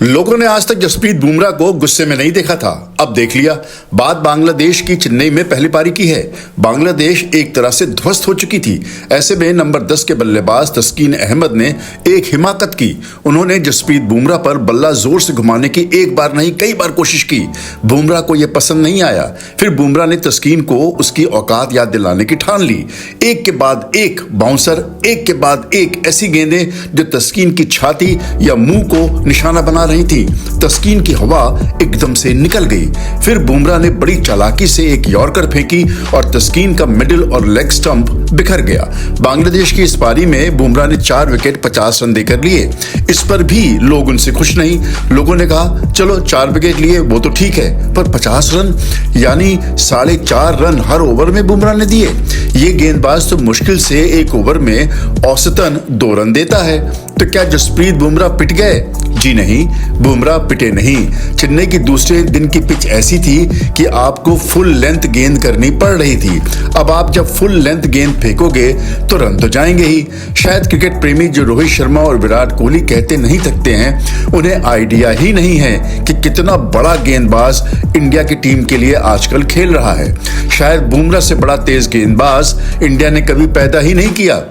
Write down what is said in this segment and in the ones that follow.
लोगों ने आज तक जसप्रीत बुमराह को गुस्से में नहीं देखा था, अब देख लिया। बात बांग्लादेश की चेन्नई में पहली पारी की है। बांग्लादेश एक तरह से ध्वस्त हो चुकी थी। ऐसे में नंबर 10 के बल्लेबाज तस्कीन अहमद ने एक हिमाकत की। उन्होंने जसप्रीत बुमराह पर बल्ला जोर से घुमाने की एक बार नहीं कई बार कोशिश की। बुमराह को यह पसंद नहीं आया। फिर बुमराह ने तस्कीन को उसकी औकात याद दिलाने की ठान ली। एक के बाद एक बाउंसर, एक के बाद एक ऐसी गेंदें जो तस्कीन की छाती या मुंह को निशाना बना रही थी। तस्कीन की हवा एकदम से निकल गई। फिर बुमराह ने बड़ी चालाकी से एक यॉर्कर फेंकी और तस्कीन का मिडिल और लेग स्टंप बिखर गया। बांग्लादेश की इस पारी में बुमराह ने 4 विकेट 50 रन देकर लिए। इस पर भी लोग उनसे खुश नहीं। लोगों ने कहा चलो 4 विकेट लिए वो तो ठीक है, पर 50 रन यानी 4.5 रन हर ओवर में बुमराह ने दिए। ये गेंदबाज तो मुश्किल से एक ओवर में औसतन 2 रन देता है। तो क्या जसप्रीत बुमराह पिट गए? जी नहीं, बुमराह पिटे नहीं। चेन्नई की दूसरे दिन की पिच ऐसी थी कि आपको फुल लेंथ गेंद करनी पड़ रही थी। अब आप जब फुल लेंथ गेंद फेंकोगे तो रन तो जाएंगे ही। शायद क्रिकेट प्रेमी जो रोहित शर्मा और विराट कोहली कहते नहीं थकते हैं, उन्हें आइडिया ही नहीं है कि कितना बड़ा गेंदबाज इंडिया की टीम के लिए आजकल खेल रहा है। शायद बुमराह से बड़ा तेज गेंदबाज इंडिया ने कभी पैदा ही नहीं किया।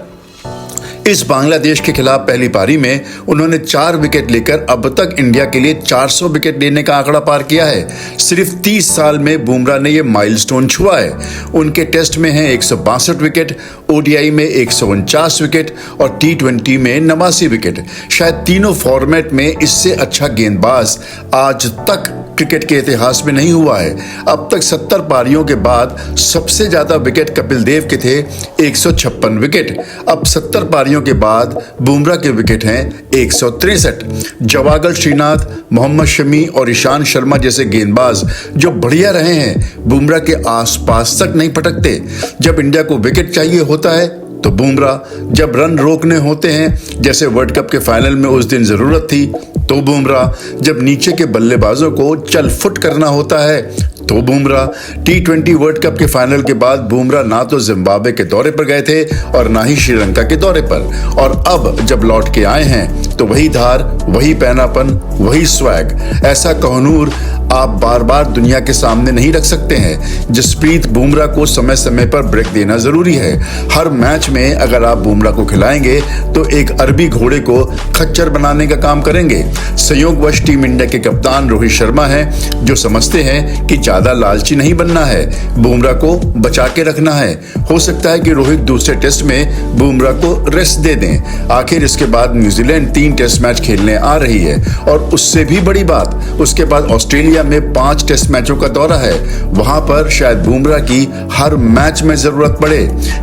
इस बांग्लादेश के खिलाफ पहली पारी में उन्होंने 4 विकेट लेकर अब तक इंडिया के लिए 400 विकेट लेने का आंकड़ा पार किया है। सिर्फ 30 साल में बुमराह ने यह माइलस्टोन छुआ है। उनके टेस्ट में हैं 162 विकेट, ओडीआई में 149 विकेट और T20 में 89 विकेट। शायद तीनों फॉर्मेट में इससे अच्छा गेंदबाज आज तक क्रिकेट के इतिहास में नहीं हुआ है। अब तक 70 पारियों के बाद सबसे ज्यादा विकेट कपिल देव के थे 156 विकेट। अब 70 पारियों के बाद बुमराह के विकेट हैं 163। जवागल श्रीनाथ, मोहम्मद शमी और ईशान शर्मा जैसे गेंदबाज जो बढ़िया रहे हैं, बुमराह के आसपास तक नहीं पटकते। जब इंडिया को विकेट चाहिए होता है तो बुमराह, जब रन रोकने होते हैं जैसे वर्ल्ड कप के फाइनल में उस दिन जरूरत थी तो बुमराह, जब नीचे के बल्लेबाजों को चल फुट करना होता है तो बुमराह। T20 वर्ल्ड कप के फाइनल के बाद बुमराह ना तो जिम्बाब्वे के दौरे पर गए थे और ना ही श्रीलंका के दौरे पर, और अब जब लौट के आए हैं तो वही धार, वही पैनापन, वही स्वैग। ऐसा कोहनूर आप बार बार दुनिया के सामने नहीं रख सकते हैं। जसप्रीत बुमराह को समय समय पर ब्रेक देना जरूरी है। हर मैच में अगर आप बुमराह को खिलाएंगे तो एक अरबी घोड़े को खच्चर बनाने का काम करेंगे। संयोगवश टीम इंडिया के कप्तान रोहित शर्मा हैं जो समझते हैं कि ज्यादा लालची नहीं बनना है, बुमराह को बचा के रखना है। हो सकता है कि रोहित दूसरे टेस्ट में बुमराह को रेस्ट दे दें। आखिर इसके बाद न्यूजीलैंड 3 टेस्ट मैच खेलने आ रही है और उससे भी बड़ी बात, उसके बाद ऑस्ट्रेलिया में 5 टेस्ट मैचों का दौरा है। वहां पर शायद बुमराह की हर मैच में जरूरत पड़े।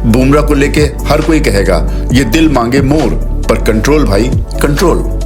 बुमराह को लेके हर कोई कहेगा ये दिल मांगे मोर, पर कंट्रोल भाई कंट्रोल।